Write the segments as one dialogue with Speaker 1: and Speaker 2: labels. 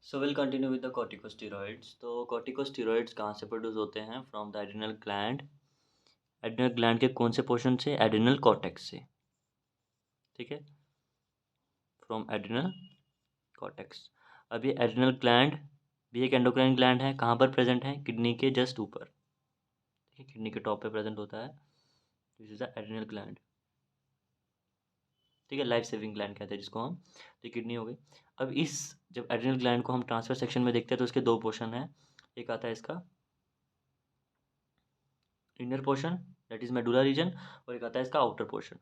Speaker 1: So will continue with the corticosteroids. तो corticosteroids कहाँ से प्रोड्यूस होते हैं? From the adrenal gland. Adrenal gland के कौन से पोर्शन से? एड्रिनल कॉर्टेक्स से। ठीक है, फ्रॉम एड्रिनल कॉर्टेक्स। अब ये एड्रिनल ग्लैंड भी एक एंडोक्राइन ग्लैंड है। कहाँ पर प्रेजेंट है? किडनी के जस्ट ऊपर। ठीक है, किडनी के टॉप पे प्रेजेंट होता है। This is the adrenal gland. ठीक है, लाइफ सेविंग ग्लैंड कहते हैं जिसको हम। तो किडनी हो गई। अब इस जब एड्रिनल ग्लैंड को हम ट्रांसफर सेक्शन में देखते हैं तो इसके दो पोर्शन हैं। एक आता है इसका inner portion, that is medulla reason, और एक आता है इसका आउटर पोर्शन।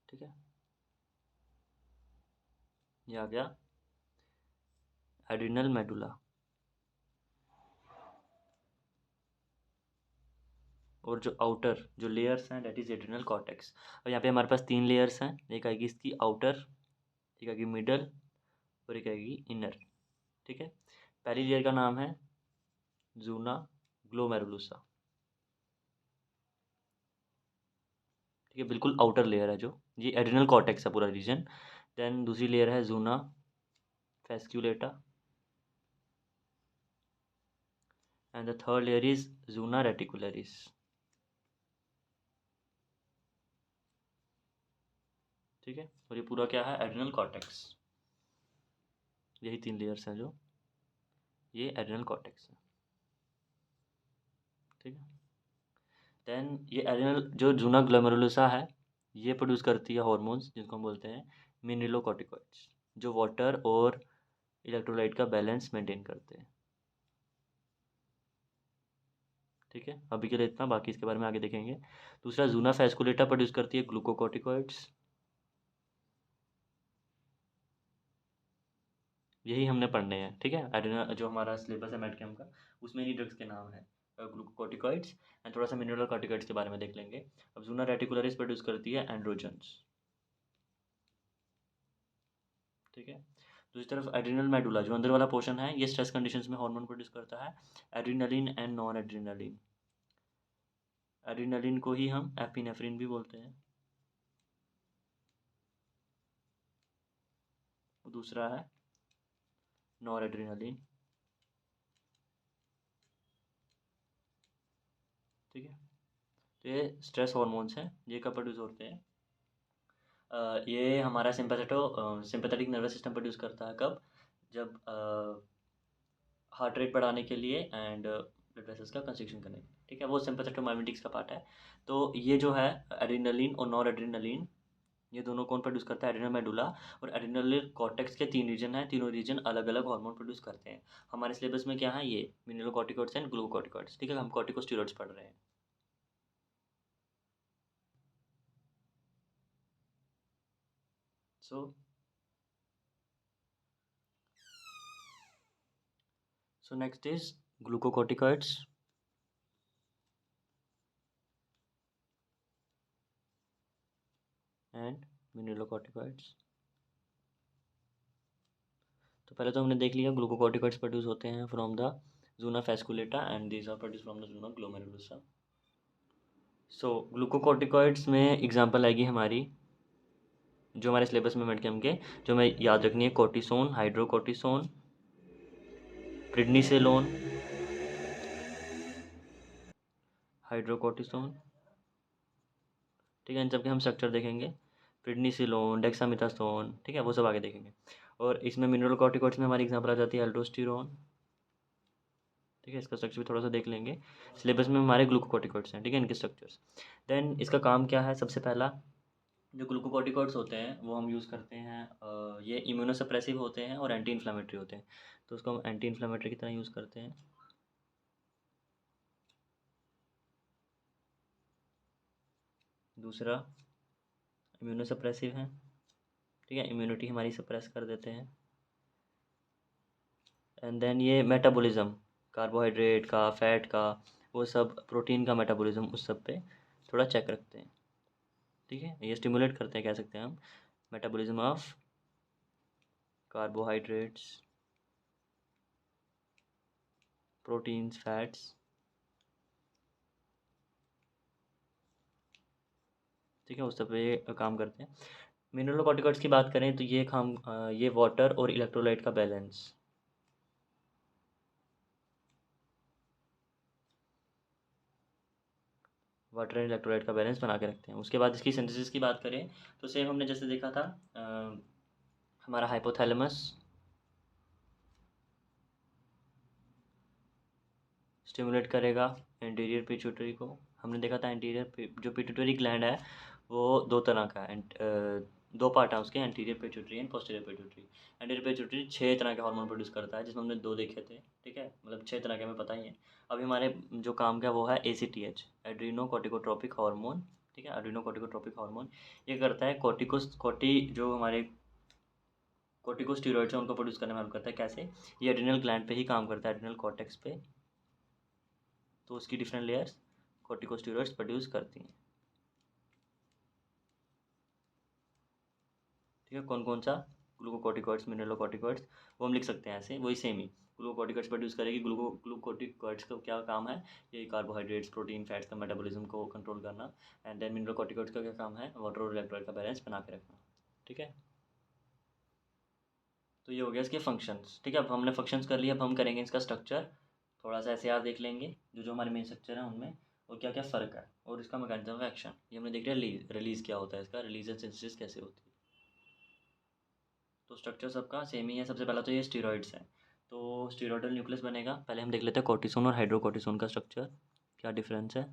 Speaker 1: ठीक है, ये आ गया एड्रिनल मेडुला। और जो आउटर जो लेयर्स हैं दैट इज एड्रिनल कॉर्टेक्स। और यहाँ पे हमारे पास तीन लेयर्स हैं। एक आएगी इसकी आउटर, एक आएगी मिडल, और एक आएगी इनर। ठीक है, पहली लेयर का नाम है जूना ग्लोमेरुलुसा। ठीक है, बिल्कुल आउटर लेयर है जो, ये एड्रिनल कॉर्टेक्स है पूरा रीजन। देन दूसरी लेयर है zona fasciculata, and the third layer is zona reticularis. ठीक है, और ये पूरा क्या है? Adrenal cortex. यही तीन लेयर्स हैं जो, ये एड्रिनल कॉर्टेक्स है। ठीक है, देन ये एड्रिनल जो जूना ग्लोमेरुलसा है, ये प्रोड्यूस करती है हॉर्मोन्स जिनको हम बोलते हैं मिनरलोकॉर्टिकॉइड्स, जो वाटर और इलेक्ट्रोलाइट का बैलेंस मेंटेन करते हैं। ठीक है, अभी के लिए इतना, बाकी इसके बारे में आगे देखेंगे। दूसरा जूना फेस्कुलेटा प्रोड्यूस करती है ग्लूकोकॉर्टिकॉइड्स। यही हमने पढ़ने हैं। ठीक है, एड्रिनल जो हमारा सिलेबस है मेडकेम का, उसमें इन्हीं ड्रग्स के नाम है, ग्लूकोकॉर्टिकॉइड्स। एंड थोड़ा सा मिनरलोकॉर्टिकॉइड्स के बारे में देख लेंगे। अब जूना रेटिकुलरिस प्रोड्यूस करती है एंड्रोजन्स। ठीक है, दूसरी तरफ एड्रिनल मेडुला जो अंदर वाला पोर्शन है, ये स्ट्रेस कंडीशंस में हार्मोन प्रोड्यूस करता है, adrenaline and non adrenaline. Adrenaline को ही हम एपिनेफ्रिन भी बोलते हैं। दूसरा है नॉन एड्रिनलिन। ठीक है, तो ये स्ट्रेस हार्मोन्स हैं, ये कब प्रोड्यूस होते हैं? ये हमारा सिंपैथेटिक नर्वस सिस्टम प्रोड्यूस करता है कब? जब हार्ट रेट बढ़ाने के लिए एंड ब्लड वेसल्स का कंस्ट्रिक्शन करने के लिए। ठीक है, वो सिंपैथेटोमाइमेटिक्स का पार्ट है। तो ये जो है एड्रिनलिन और नॉर एड्रिनलिन, ये दोनों कौन प्रोड्यूस करता है? Adrenal medulla. और एड्रिनल कॉर्टेक्स के तीन रीजन हैं, तीनों रीजन अलग अलग हार्मोन प्रोड्यूस करते हैं। हमारे सिलेबस में क्या है? ये मिनरलोकॉर्टिकॉइड्स एंड ग्लूकोकॉर्टिकॉइड्स। ठीक है, हम कॉर्टिकोस्टेरॉइड्स पढ़ रहे हैं। So next is glucocorticoids and mineralocorticoids. तो पहले तो हमने देख लिया ग्लूकोकॉर्टिकॉइड्स प्रोड्यूस होते हैं from the zona fasciculata and these are produce from the zona glomerulosa. So glucocorticoids में एग्जांपल आएगी हमारी, जो हमारे सिलेबस में मेडकेम के, जो हमें याद रखनी है, कोर्टिसोन, हाइड्रोकोर्टिसोन, प्रिडनिसेलोन, हाइड्रोकोर्टिसोन। ठीक है, इन सब के हम स्ट्रक्चर देखेंगे। प्रिडनिसिलोन, डेक्सामेथासोन, ठीक है, वो सब आगे देखेंगे। और इसमें मिनरल कॉर्टिकॉइड्स में हमारी एग्जांपल आ जाती है एल्डोस्टेरोन। ठीक है, इसका स्ट्रक्चर भी थोड़ा सा देख लेंगे। सिलेबस में हमारे ग्लूकोकॉर्टिकॉइड्स हैं। ठीक है, इनके स्ट्रक्चर्स। देन इसका काम क्या है? सबसे पहला, जो ग्लूकोकॉर्टिकॉइड्स होते हैं वो हम यूज़ करते हैं, ये इम्यूनोसप्रेसिव होते हैं और एंटी इन्फ्लामेटरी होते हैं। तो उसको हम एंटी इन्फ्लामेटरी की तरह यूज़ करते हैं। दूसरा, इम्यूनोसप्रेसिव हैं। ठीक है, इम्यूनिटी हमारी सप्रेस कर देते हैं। एंड देन ये मेटाबॉलिज्म, कार्बोहाइड्रेट का, फैट का, वो सब, प्रोटीन का मेटाबॉलिज्म, उस सब पे थोड़ा चेक रखते हैं। ठीक है, ये स्टिमुलेट करते हैं, कह सकते हैं हम, metabolism of carbohydrates, proteins, fats. ठीक है, उस सब पे काम करते हैं। मिनरलोकॉर्टिकॉइड्स की बात करें तो ये वाटर और इलेक्ट्रोलाइट का बैलेंस, वाटर एंड इलेक्ट्रोलाइट का बैलेंस बना के रखते हैं। उसके बाद इसकी सिंथेसिस की बात करें तो सेम हमने जैसे देखा था, हमारा हाइपोथैलेमस स्टिमुलेट करेगा एंटीरियर पिट्यूटरी को। हमने देखा था जो पिट्यूटरी ग्लैंड है वो दो तरह का है, दो पार्ट हैं उसके, anterior pituitary and posterior pituitary. Anterior pituitary 6 तरह के हार्मोन प्रोड्यूस करता है, जिसमें हमने 2 देखे थे, ठीक है, मतलब 6 तरह के हमें पता ही है। अभी हमारे जो काम का वो है ACTH, एड्रीनो कॉर्टिकोट्रोपिक हार्मोन, ठीक है, एड्रीनो कॉर्टिकोट्रोपिक हार्मोन। ये करता है जो हमारे कॉर्टिकोस्टेरॉइड्स हैं उनको प्रोड्यूस करने में हेल्प करता है। कैसे? ये एड्रिनल ग्लैंड पे ही काम करता है, एड्रिनल कॉर्टेक्स पे, तो उसकी डिफरेंट लेयर्स कॉर्टिकोस्टेरॉइड्स प्रोड्यूस करती हैं, ठीक है। कौन कौन सा? ग्लूकोकॉर्टिकॉइड्स, मिनरलोकॉर्टिकॉइड्स, वो हम लिख सकते हैं ऐसे, वही सेम ही। ग्लूकोकॉर्टिकॉइड्स प्रोड्यूस करेगी। ग्लूकोकॉर्टिकॉइड्स का क्या काम है? ये कार्बोहाइड्रेट्स, प्रोटीन, फैट्स का मेटाबॉलिज्म को कंट्रोल करना। एंड देन मिनरलोकॉर्टिकॉइड्स का क्या काम है? वाटर और इलेक्ट्रोलाइट का बैलेंस बना के रखना, ठीक है। तो ये हो गया इसके फंक्शंस, ठीक है। अब हमने फंक्शंस कर लिया, अब हम करेंगे इसका स्ट्रक्चर। थोड़ा सा ऐसे यार देख लेंगे जो जो हमारे मेन स्ट्रक्चर हैं उनमें, और क्या क्या फ़र्क है, और इसका मैकेनिज्म ऑफ एक्शन ये हमने देख लिया। रिलीज़ क्या होता है इसका, रिलीज एंड सिंथेसिस कैसे होती है। तो स्ट्रक्चर सबका सेम ही है। सबसे पहला तो ये स्टीरॉइड्स हैं, तो स्टीरॉयडल न्यूक्लियस बनेगा। पहले हम देख लेते हैं कॉर्टिसोन और हाइड्रोकॉर्टिसोन का स्ट्रक्चर, क्या डिफरेंस है,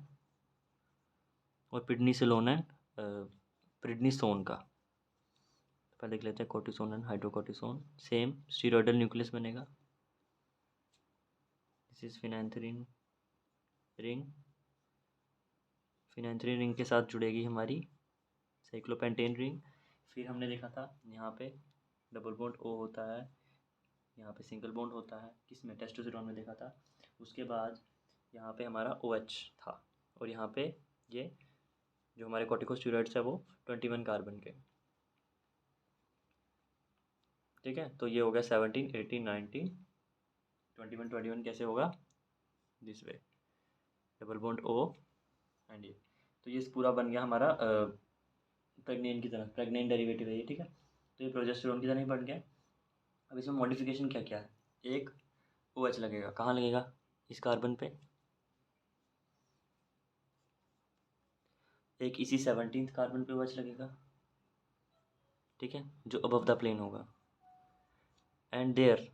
Speaker 1: और प्रिडनिसोलोन एंड प्रिडनिसोन का। पहले देख लेते हैं cortisone and hydrocortisone. Same steroidal nucleus बनेगा। This is phenanthrene ring. Phenanthrene ring के साथ जुड़ेगी हमारी साइक्लोपेंटेन रिंग। फिर हमने देखा था यहाँ पे डबल बॉन्ड O होता है, यहाँ पे सिंगल बॉन्ड होता है, किसमें? टेस्टोस्टेरोन में देखा था। उसके बाद यहाँ पे हमारा OH था, और यहाँ पे ये जो हमारे कॉर्टिकोस्टेरॉइड्स है वो 21 कार्बन के, ठीक है। तो ये हो गया 17, 18, 19, 21 कैसे होगा? This way, double bond O and ये। तो ये पूरा बन गया हमारा प्रेग्नेन की तरह, प्रेग्नेन डेरिवेटिव है ये, ठीक है। तो ये प्रोजेस्टेरोन की तरह ही बन गया। अब इसमें मॉडिफिकेशन क्या क्या है? एक OH लगेगा, कहाँ लगेगा? इस कार्बन पे। एक इसी 17th कार्बन पे OH लगेगा, ठीक है, जो अबव द प्लेन होगा। एंड देयर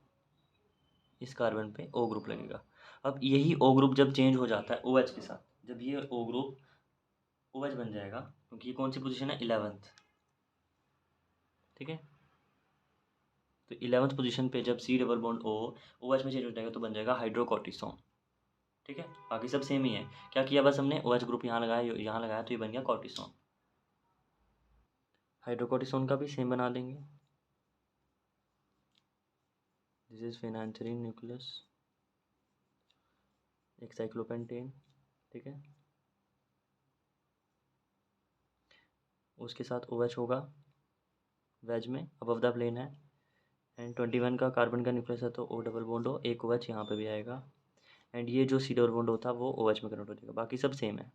Speaker 1: इस कार्बन पे O ग्रुप लगेगा। अब यही O ग्रुप जब चेंज हो जाता है OH के साथ, जब ये O ग्रुप OH बन जाएगा, क्योंकि ये कौन सी पोजीशन है? 11th, ठीक है। तो 11th पोजीशन पे जब C double bond O OH में चेंज हो जाएगा तो बन जाएगा हाइड्रोकॉर्टिसोन, ठीक है। बाकी सब सेम ही है। क्या किया बस हमने? OH ग्रुप यहाँ लगाया तो ये बन गया कॉर्टिसोन। हाइड्रोकॉर्टिसोन का भी सेम बना देंगे। दिस इज फिनाइंथ्रीन न्यूक्लियस, एक साइक्लोपेंटेन, ठीक है। उसके साथ OH होगा वेज में, अबव द प्लेन है। एंड 21 का कार्बन का न्यूक्लियस है तो O डबल बॉन्ड O, एक OH यहाँ पे भी आएगा। एंड ये जो C डबल बॉन्ड होता है वो OH में कन्वर्ट हो जाएगा। बाकी सब सेम है,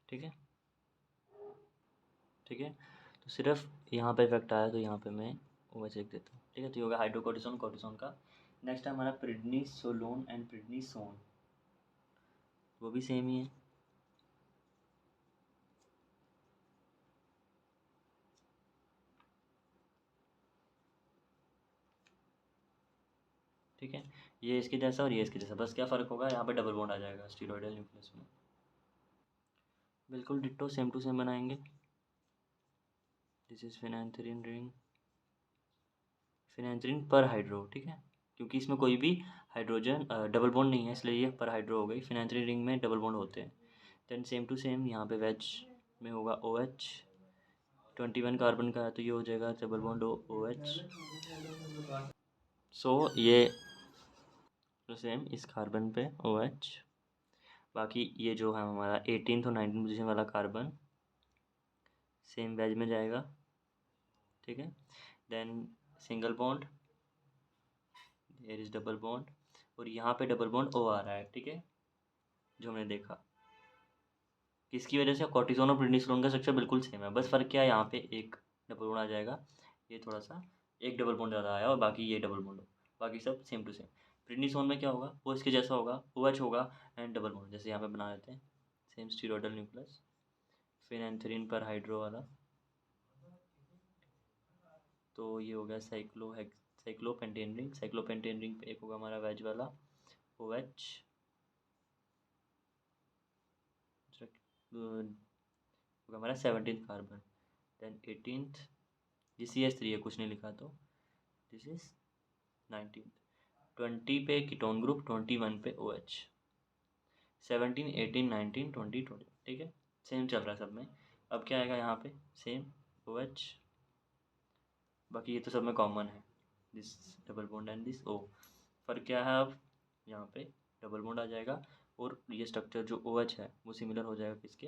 Speaker 1: ठीक है, ठीक है। तो सिर्फ यहाँ पे इफेक्ट आया तो यहाँ पे मैं OH लिख देता हूँ, ठीक है। तो ये होगा हाइड्रोकॉर्टिसोन, कॉर्टिसोन का। नेक्स्ट है हमारा प्रिडनिसोलोन एंड प्रिडनिसोन, वो भी सेम ही है, ठीक है। ये इसके जैसा और ये इसके जैसा, बस क्या फ़र्क होगा? यहाँ पे डबल बॉन्ड आ जाएगा स्टीरॉयडल न्यूक्लियस में। बिल्कुल डिट्टो, सेम टू सेम बनाएंगे। दिस इज फिनाइंथ्रीन रिंग, फिनाइंथ्रीन पर हाइड्रो, ठीक है, क्योंकि इसमें कोई भी हाइड्रोजन डबल बॉन्ड नहीं है, इसलिए ये पर हाइड्रो हो गई। फिनाइंथ्रीन रिंग में डबल बॉन्ड होते हैं। देन सेम टू सेम यहाँ पे वेज में होगा OH, 21 कार्बन का है तो ये हो जाएगा डबल बॉन्ड OH। सो ये तो सेम इस कार्बन पे OH। बाकी ये जो है हमारा 18th और 19th पोजीशन वाला कार्बन सेम वेज में जाएगा, ठीक है। Then single bond, there is double bond, और यहाँ पे डबल बॉन्ड O आ रहा है, ठीक है, जो हमने देखा। किसकी वजह से? कॉर्टिसोन और प्रेडनिसोलोन का स्ट्रक्चर बिल्कुल सेम है, बस फ़र्क क्या है, यहाँ पे एक डबल बॉन्ड आ जाएगा, ये थोड़ा सा एक डबल बॉन्ड ज़्यादा आया और बाकी ये डबल बॉन्ड हो, बाकी सब सेम टू सेम। प्रेडनिसोन में क्या होगा, वो इसके जैसा होगा, OH होगा एंड डबल बॉन्ड जैसे यहाँ पे बना देते हैं, सेम स्टीरोइडल न्यूक्लियस, फिनेंथ्रीन पर हाइड्रो वाला। तो ये हो गया साइक्लोपेंटेन रिंग। साइक्लोपेंटेन रिंग पे एक होगा हमारा वेज वाला OH, होगा हमारा 17th कार्बन, देन 18th, ये CH3 है, कुछ नहीं लिखा तो दिस इज 19th, 20 पे कीटोन ग्रुप, 21 पे OH, 17, 18, 19, 20, 20, ठीक है, सेम चल रहा है सब में। अब क्या आएगा यहाँ पे, सेम OH, बाकी ये तो सब में कॉमन है, this double bond and this O। फर्क क्या है, अब यहाँ पे डबल बॉन्ड आ जाएगा और ये स्ट्रक्चर जो OH है वो सिमिलर हो जाएगा किसके,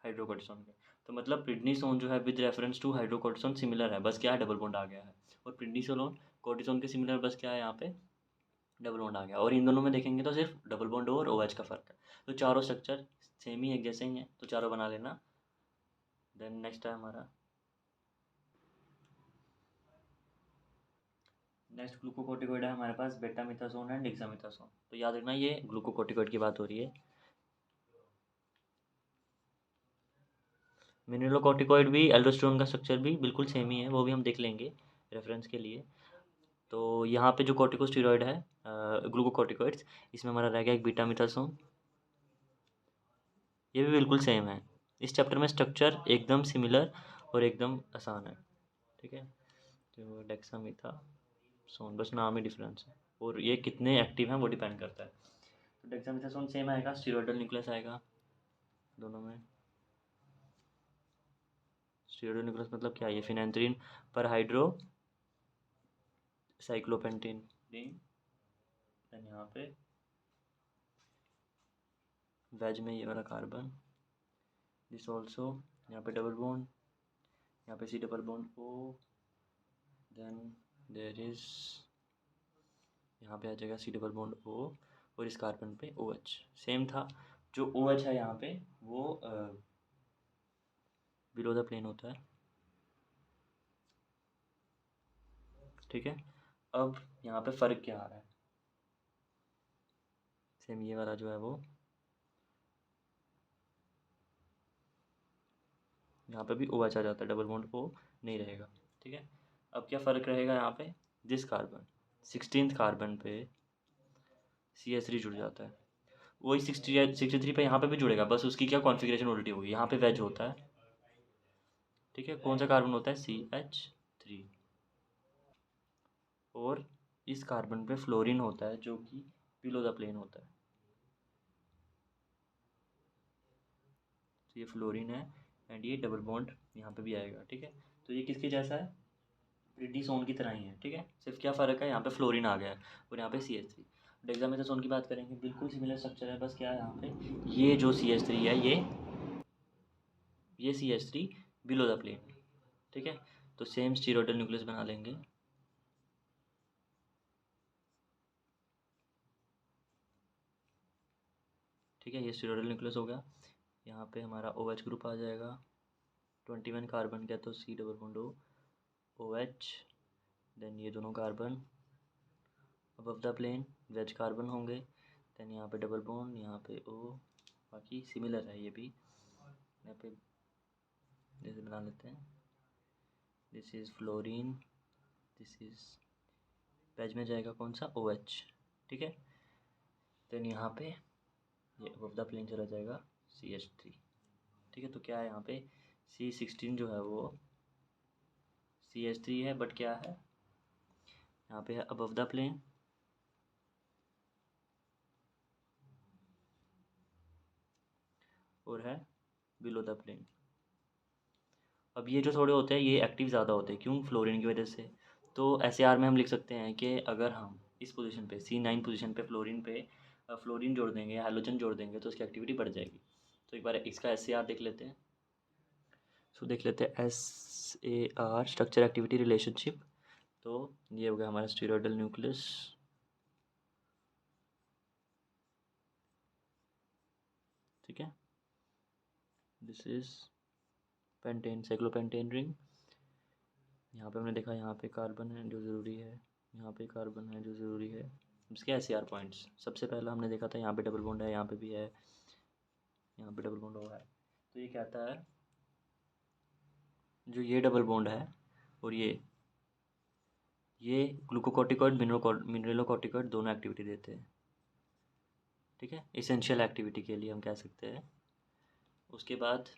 Speaker 1: हाइड्रोकोर्टिसोन के। तो मतलब प्रेडनिसोन जो है with reference to hydrocortisone similar है, बस क्या है, डबल बॉन्ड आ गया है। और प्रेडनिसोलोन कोर्टिसोन के सिमिलर, बस क्या है, यहाँ पे डबल बॉन्ड आ गया। और इन दोनों में देखेंगे तो सिर्फ डबल बॉन्ड और OH का फ़र्क है, तो चारों स्ट्रक्चर सेम ही एक जैसे ही हैं, तो चारों बना लेना। देन नेक्स्ट है हमारा, नेक्स्ट ग्लूकोकोर्टिकोइड है हमारे पास बेटामिथासोन एंड डेक्सामिथासोन। तो याद रखना ये ग्लूकोकोर्टिकोइड की बात हो रही है। मिनरलोकॉर्टिकॉइड भी, एल्डोस्टेरोन का स्ट्रक्चर भी बिल्कुल सेम ही है, वो भी हम देख लेंगे रेफरेंस के लिए। तो यहाँ पे जो कॉर्टिकोस्टेरॉइड है, ग्लूकोकॉर्टिकॉइड्स, इसमें हमारा रह गया एक बीटामिथासोन, ये भी बिल्कुल सेम है। इस चैप्टर में स्ट्रक्चर एकदम सिमिलर और एकदम आसान है, ठीक है। तो डेक्सामिथासोन, बस नाम ही डिफरेंस है, और ये कितने एक्टिव हैं वो डिपेंड करता है। तो डेक्सामिथासोन सेम आएगा, स्टीरोइडल न्यूक्लियस आएगा दोनों में। स्टीरोइडल न्यूक्लियस मतलब क्या, ये फिनेंथ्रीन पर हाइड्रो साइक्लोपेंटेन रिंग, देन यहाँ पे वेज में ये वाला कार्बन, दिस ऑल्सो, यहाँ पे डबल बॉन्ड, यहाँ पे C double bond O, then there is, यहाँ पे आ जाएगा C डबल बॉन्ड O, और इस कार्बन पे OH सेम था। जो OH है यहाँ पे वो बिलो द प्लेन होता है, ठीक है। अब यहाँ पे फ़र्क क्या आ रहा है, सेम ये वाला जो है वो यहाँ पे भी OH आ जाता है, डबल बॉन्ड O नहीं रहेगा, ठीक है। अब क्या फ़र्क रहेगा यहाँ पे, दिस कार्बन 16th कार्बन पे CH3 जुड़ जाता है, वही 63 पे यहाँ पे भी जुड़ेगा, बस उसकी क्या कॉन्फ़िगरेशन उल्टी होगी, यहाँ पे वेज होता है, ठीक है। कौन सा कार्बन होता है, CH3, और इस कार्बन पे फ्लोरीन होता है जो कि बिलो द प्लेन होता है, तो ये फ्लोरीन है एंड ये डबल बॉन्ड यहाँ पे भी आएगा, ठीक है। तो ये किसके जैसा है, प्रेडनिसोन की तरह ही है, ठीक है। सिर्फ क्या फ़र्क है, यहाँ पे फ्लोरीन आ गया है और यहाँ पे CH3। डेक्सामेथासोन की बात करेंगे, बिल्कुल सिमिलर स्ट्रक्चर है, बस क्या है यहाँ पे, ये जो CH3 है ये CH3 बिलो द प्लेन, ठीक है। तो सेम स्टीरोइडल न्यूक्लियस बना लेंगे, ठीक है। ये स्टीरोइडल न्यूक्लियस हो गया, यहाँ पे हमारा OH ग्रुप आ जाएगा, 21 कार्बन का, तो C double bond O, OH, then ये दोनों carbon above the plane wedge carbon होंगे, देन यहाँ पे डबल बॉन्ड, यहाँ पे O, बाकी सिमिलर है ये भी, यहाँ पे जैसे बना लेते हैं, this is fluorine, this is wedge में जाएगा कौन सा, OH, ठीक है। देन यहाँ पे ये अबव द प्लेन चला जाएगा CH3, ठीक है। तो क्या है यहाँ पे, C16 जो है वो CH3 है, बट क्या है यहाँ पे है अबव द प्लेन, और है बिलो द प्लेन। अब ये जो थोड़े होते हैं ये एक्टिव ज़्यादा होते हैं, क्यों, फ्लोरीन की वजह से। तो SAR में हम लिख सकते हैं कि अगर हम इस पोजीशन पे C9 पोजीशन पे फ्लोरीन जोड़ देंगे, हाइड्रोजन जोड़ देंगे, तो उसकी एक्टिविटी बढ़ जाएगी। तो एक बार इसका SAR देख लेते हैं। सो देख लेते हैं SAR, स्ट्रक्चर एक्टिविटी रिलेशनशिप। तो ये हो गया हमारा स्टीरोइडल न्यूक्लियस, ठीक है। This is pentane, cyclopentane ring. यहाँ पे हमने देखा यहाँ पे कार्बन है जो ज़रूरी है, यहाँ पे कार्बन है जो ज़रूरी है। इसके SCR पॉइंट्स, सबसे पहला हमने देखा था यहाँ पे डबल बॉन्ड है, यहाँ पे भी है, यहाँ पे डबल बॉन्ड हुआ है। तो ये कहता है जो ये डबल बॉन्ड है और ये ग्लूकोकॉर्टिकॉइड मिनरलोकॉर्टिकॉइड दोनों एक्टिविटी देते हैं, ठीक है, इसेंशियल एक्टिविटी के लिए हम कह सकते हैं। उसके बाद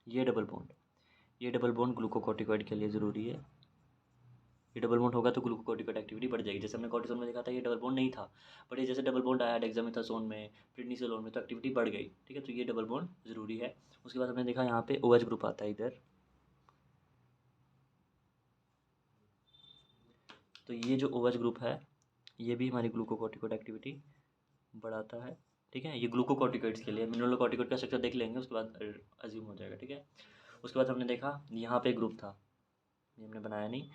Speaker 1: ये डबल बॉन्ड ग्लूकोकॉर्टिकॉइड के लिए ज़रूरी है। ये डबल बॉन्ड होगा तो ग्लूकोकॉर्टिकॉइड एक्टिविटी बढ़ जाएगी। जैसे हमने कॉर्टिसोल में देखा था ये डबल बॉन्ड नहीं था, बट ये जैसे डबल बॉन्ड आया डेक्सामेथासोन में, प्रेडनिसोलोन में, तो एक्टिविटी बढ़ गई, ठीक है। तो ये डबल बॉन्ड ज़रूरी है। उसके बाद हमने देखा यहाँ पे OH ग्रुप आता है इधर, तो ये जो OH ग्रुप है ये भी हमारी ग्लूकोकॉर्टिकॉइड एक्टिविटी बढ़ाता है, ठीक है। ये ग्लूकोकॉर्टिकॉइड्स के लिए, मिनरलोकॉर्टिकॉइड का स्ट्रक्चर देख लेंगे उसके बाद अज्यूम हो जाएगा, ठीक है। उसके बाद हमने देखा यहाँ पे ग्रुप था, ये हमने बनाया नहीं,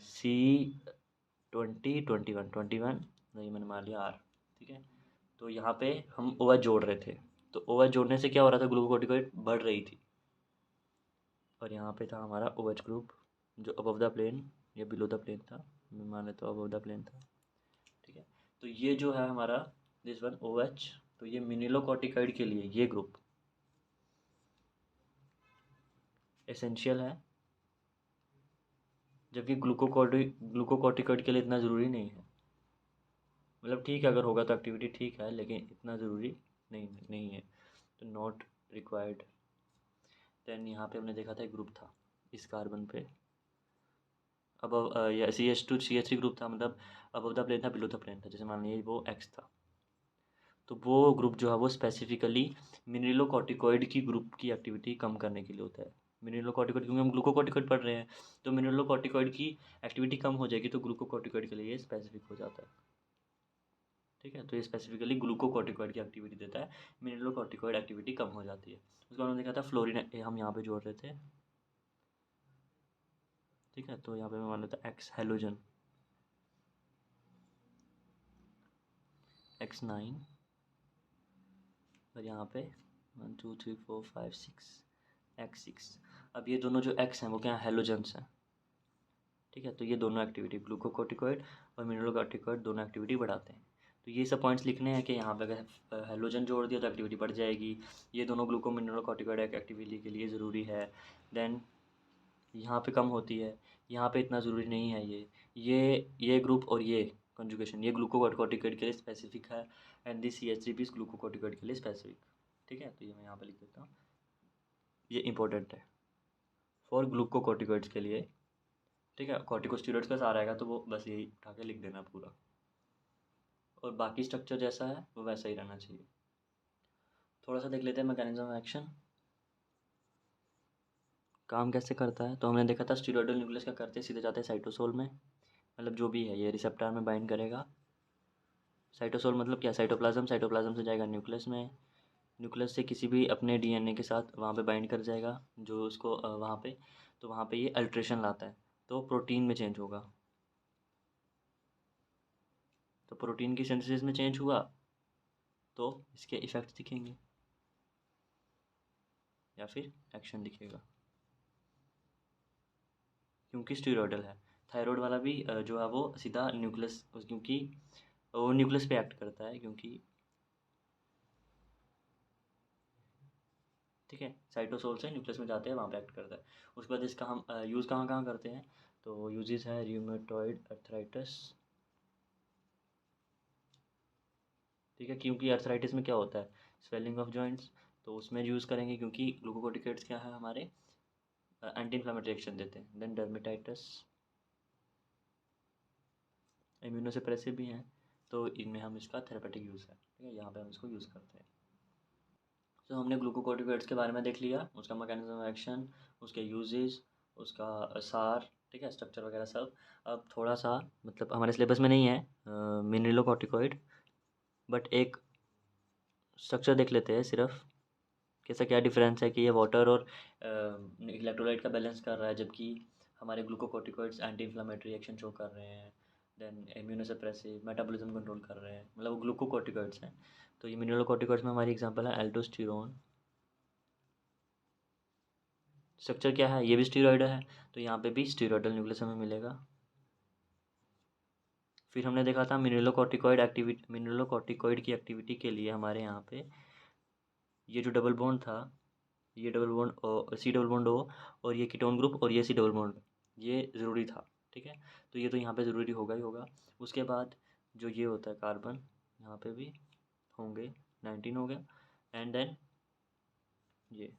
Speaker 1: C20 21 नहीं मैंने मान लिया R, ठीक है। तो यहाँ पे हम OH जोड़ रहे थे, तो OH जोड़ने से क्या हो रहा था, ग्लूकोकॉर्टिकॉइड बढ़ रही थी। और यहाँ पे था हमारा OH ग्रुप जो अबव द प्लेन या बिलो द प्लेन था, मैं मान लेता हूँ अबव द प्लेन था, ठीक है। तो ये जो है हमारा दिस वन OH, तो ये मिनरलोकॉर्टिकॉइड के लिए ये ग्रुप एसेंशियल है, जबकि ग्लूकोकॉर्टिकॉइड के लिए इतना ज़रूरी नहीं है। मतलब ठीक है, अगर होगा तो एक्टिविटी ठीक है, लेकिन इतना ज़रूरी नहीं है, तो नॉट रिक्वायर्ड। देन यहाँ पे हमने देखा था एक ग्रुप था इस कार्बन पे, अब या CH2CH3 ग्रुप था, मतलब अबव द प्लेन था बिलो द प्लेन था, जैसे मान लीजिए वो X था, तो वो ग्रुप जो है वो स्पेसिफिकली मिनरलोकॉर्टिकॉइड की ग्रुप की एक्टिविटी कम करने के लिए होता है। मिनरलोकॉर्टिकॉइड, क्योंकि हम ग्लूकोकॉर्टिकॉइड पढ़ रहे हैं, तो मिनरलोकॉर्टिकॉइड की एक्टिविटी कम हो जाएगी तो ग्लूकोकॉर्टिकॉइड के लिए ये स्पेसिफिक हो जाता है, ठीक है। तो ये स्पेसिफिकली ग्लूकोकॉर्टिकॉइड की एक्टिविटी देता है, मिनरलोकॉर्टिकॉइड एक्टिविटी कम हो जाती है। उसके बाद हमने देखा था फ्लोरीन, हम यहाँ पे जोड़ रहे थे, ठीक है। तो यहाँ पे मैं मान लेता X हेलोजन X9, और यहाँ पे 1 2 3 4 5 6 X6। अब ये दोनों जो X हैं वो क्या हेलोजन्स हैं, ठीक है। तो ये दोनों एक्टिविटी ग्लूकोकॉर्टिकॉइड और मिनरलोकॉर्टिकॉइड दोनों एक्टिविटी बढ़ाते हैं। तो ये सब पॉइंट्स लिखने हैं कि यहाँ पे अगर हेलोजन जोड़ दिया तो एक्टिविटी बढ़ जाएगी, ये दोनों ग्लूको मिनरलोकॉर्टिकॉइड एक्टिविटी के लिए ज़रूरी है। देन यहाँ पे कम होती है, यहाँ पे इतना ज़रूरी नहीं है। ये ग्रुप और ये कंजुगेशन ये ग्लूकोकॉर्टिकॉइड के लिए स्पेसिफिक है, एंड दिस CH3 भी ग्लूकोकॉर्टिकॉइड के लिए स्पेसिफिक, ठीक है। तो ये मैं यहाँ पे लिख देता हूँ, ये इंपॉर्टेंट है फॉर ग्लूकोकॉर्टिकॉइड्स के लिए, ठीक है। कॉर्टिकोस्टेरॉइड्स का सारा आएगा तो वो बस यही उठा के लिख देना पूरा, और बाकी स्ट्रक्चर जैसा है वो वैसा ही रहना चाहिए। थोड़ा सा देख लेते हैं मैकेनिज्म ऑफ एक्शन, काम कैसे करता है। तो हमने देखा था स्टीरॉयडल न्यूक्लियस क्या करते हैं, सीधे जाते हैं साइटोसोल में, मतलब जो भी है ये रिसेप्टर में बाइंड करेगा। साइटोसोल मतलब क्या, साइटोप्लाज्म से जाएगा न्यूक्लियस में, न्यूक्लियस से किसी भी अपने DNA के साथ वहाँ पे बाइंड कर जाएगा जो उसको वहाँ पे, तो वहाँ पे ये अल्ट्रेशन लाता है, तो प्रोटीन में चेंज होगा, तो प्रोटीन की सिंथेसिस में चेंज हुआ तो इसके इफ़ेक्ट्स दिखेंगे या फिर एक्शन दिखेगा, क्योंकि स्टीरॉयडल है। थायराइड वाला भी जो है वो सीधा न्यूक्लियस, क्योंकि वो न्यूक्लियस पे एक्ट करता है, क्योंकि ठीक है साइटोसोल से न्यूक्लियस में जाते हैं वहाँ पे एक्ट करता है। उसके बाद इसका हम यूज़ कहाँ कहाँ करते हैं, तो यूजेस है रियूमेटॉइड अर्थराइटिस, ठीक है। क्योंकि अर्थराइटिस में क्या होता है, स्वेलिंग ऑफ जॉइंट्स, तो उसमें यूज़ करेंगे क्योंकि ग्लूकोकॉर्टिकॉइड्स क्या है हमारे एंटी इन्फ्लेमेटरी एक्शन देते हैं। देन डर्मेटाइटिस, इम्यूनोसप्रेसिव भी हैं, तो इनमें हम इसका थेरेपेटिक यूज़ है, ठीक है, यहाँ पे हम इसको यूज़ करते हैं। तो हमने ग्लूकोकॉर्टिकॉइड्स के बारे में देख लिया, उसका मैकेनिज्म ऑफ एक्शन, उसके यूजेस, उसका सार, ठीक है, स्ट्रक्चर वगैरह सब। अब थोड़ा सा मतलब हमारे सिलेबस में नहीं है मिनरलोकॉर्टिकॉइड, बट एक स्ट्रक्चर देख लेते हैं सिर्फ, कैसा क्या डिफरेंस है कि ये वाटर और इलेक्ट्रोलाइट का बैलेंस कर रहा है, जबकि हमारे glucocorticoids anti inflammatory action show कर रहे हैं, देन इम्यूनोसप्रेसिव मेटाबॉलिज्म कंट्रोल कर रहे हैं, मतलब वो ग्लूकोकॉर्टिकॉइड्स हैं। तो ये मिनरलोकॉर्टिकॉइड्स में हमारी एग्जांपल है एल्डोस्टेरोन, स्ट्रक्चर क्या है, ये भी स्टीरॉयड है, तो यहाँ पे भी स्टीरॉयडल न्यूक्लियस हमें मिलेगा। फिर हमने देखा था मिनरलोकॉर्टिकॉइड की एक्टिविटी के लिए हमारे यहाँ पे ये जो डबल बॉन्ड था, ये double bond C double bond O और ये कीटोन ग्रुप और ये सी डबल बॉन्ड, ये ज़रूरी था। ठीक है, तो ये तो यहाँ पे ज़रूरी होगा ही होगा। उसके बाद जो ये होता है कार्बन, यहाँ पे भी होंगे, 19 हो गया। एंड देन ये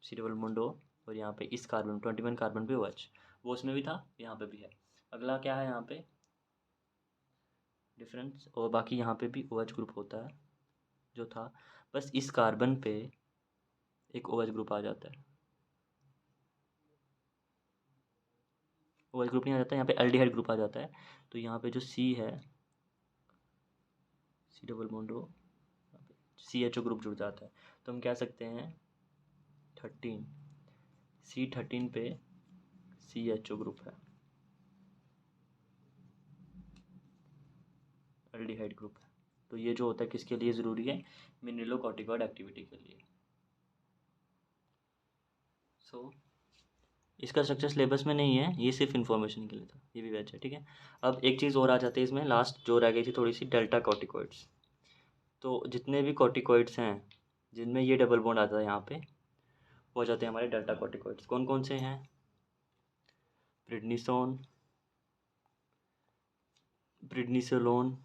Speaker 1: सी डबल बॉन्ड O और यहाँ पे इस कार्बन 21 कार्बन पे OH, वो उसमें भी था, यहाँ पे भी है। अगला क्या है यहाँ पे डिफरेंस, और बाकी यहाँ पे भी OH ग्रुप होता है जो था, बस इस कार्बन पे एक OH ग्रुप आ जाता है। OH ग्रुप नहीं आ जाता, यहाँ पे एल्डिहाइड ग्रुप आ जाता है। तो यहाँ पे जो C है, C double bond O, CHO group जुड़ जाता है। तो हम कह सकते हैं 13 C13 पे CHO ग्रुप है, एल्डिहाइड ग्रुप है। तो ये जो होता है किसके लिए ज़रूरी है, मिनरलोकॉर्टिकॉइड एक्टिविटी के लिए। सो इसका स्ट्रक्चर सिलेबस में नहीं है, ये सिर्फ इन्फॉर्मेशन के लिए था, ये भी बैच है। ठीक है, अब एक चीज़ और आ जाती है इसमें, लास्ट जो रह गई थी थोड़ी सी, डेल्टा कॉर्टिकॉइड्स। तो जितने भी कॉर्टिकॉइड्स हैं जिनमें ये डबल बॉन्ड आता है यहाँ पे, वो हो जाते हैं हमारे डेल्टा कॉर्टिकॉइड्स। कौन कौन से हैं, प्रिडनिसोन, प्रिडनिसोलोन,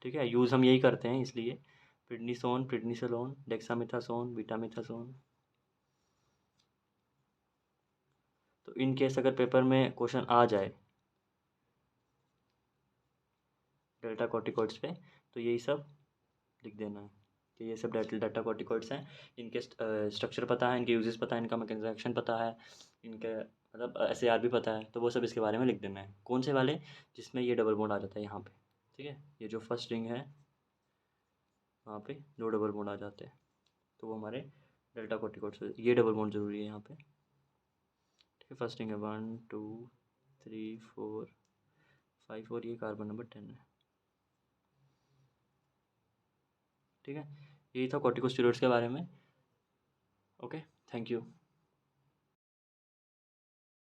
Speaker 1: ठीक है, यूज़ हम यही करते हैं इसलिए, प्रिडनिसोन, प्रिडनिसोलोन, डेक्सामेथासोन, बीटामेथासोन। तो इन केस अगर पेपर में क्वेश्चन आ जाए डेल्टा कॉर्टिकॉइड्स पे, तो यही सब लिख देना है कि ये सब डेल्टा कॉर्टिकॉइड्स हैं। इनके स्ट्रक्चर पता है, इनके यूजेस पता है, इनका मैकेनिज्म एक्शन पता है, इनके मतलब SAR भी पता है, तो वो सब इसके बारे में लिख देना है। कौन से वाले, जिसमें ये डबल बॉन्ड आ जाता है यहाँ पे। ठीक है, ये जो फर्स्ट रिंग है वहाँ पे दो डबल बॉन्ड आ जाते हैं, तो वो हमारे डेल्टा कॉर्टिकॉइड्स, ये डबल बॉन्ड ज़रूरी है यहाँ पे। ठीक है, फर्स्ट रिंग है 1 2 3 4 5 और ये कार्बन नंबर 10 है। ठीक है, यही था कॉर्टिकोस्टेरॉइड्स के बारे में। Okay, thank you.